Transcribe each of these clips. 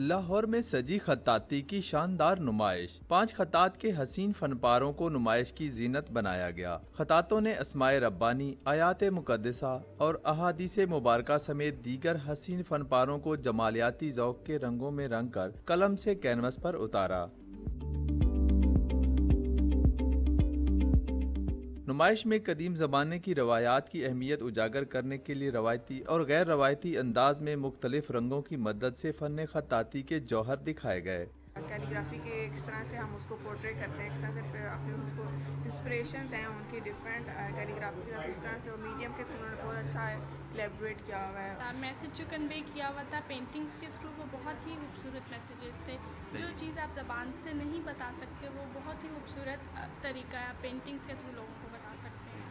لاہور میں سجی خطاطی کی شاندار نمائش 5 خطاط کے حسین فنپاروں کو نمائش کی زینت بنایا گیا۔ خطاطوں نے اسماء ربانی، آیات مقدسہ اور احادیث مبارکہ سمیت دیگر حسین فنپاروں کو جمالیاتی ذوق کے رنگوں میں رنگ کر قلم سے کینوس پر اتارا۔ نمائش میں قدیم زمانے کی روایات کی اہمیت اجاگر کرنے کے لیے روایتی اور غیر روایتی انداز میں مختلف رنگوں کی مدد سے فن خطاطی کے جوہر دکھائے گئے۔ کیلیگرافی کے کس طرح سے ہم اس کو پورٹری کرتے ہیں، کس طرح سے اپنے اس کو انسپریشنز ہیں ان کی ڈفرینٹ کیلیگرافی کے ساتھ، اس طرح سے اور میڈیم کے تھرو انہوں نے بہت اچھا الیبوریٹ کیا ہوا ہے۔ میسیج جو کنوے کیا ہوا تھا پینٹنگز کے تھرو، وہ بہت ہی خوبصورت میسیجز تھے۔ جو چیز آپ زبان سے نہیں بتا سکتے وہ بہت ہی خوبصورت طریقہ ہے، آپ پینٹنگز کے تھرو لوگوں کو بتا سکتے ہیں۔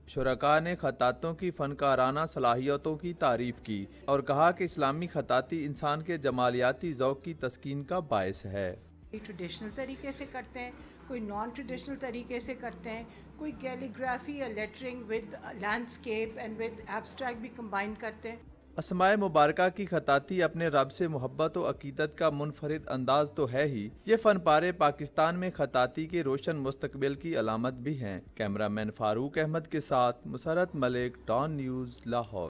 شرکاء نے خطاطوں کی فنکارانہ صلاحیتوں کی تعریف کی اور کہا کہ اسلامی خطاطی انسان کے جمالیاتی ذوق کی تسکین کا باعث ہے۔ کوئی ٹریڈیشنل طریقے سے کرتے ہیں، کوئی نان ٹریڈیشنل طریقے سے کرتے ہیں، کوئی کیلیگرافی یا latrine with landscape and with abstract بھی کمبائن کرتے ہیں۔ اسماء مبارکہ کی خطاطی اپنے رب سے محبت و عقیدت کا منفرد انداز تو ہے ہی، یہ فن پارے پاکستان میں خطاطی کے روشن مستقبل کی علامت بھی ہیں۔ کیمرہ مین فاروق احمد کے ساتھ مسرت ملک، ڈان نیوز، لاہور۔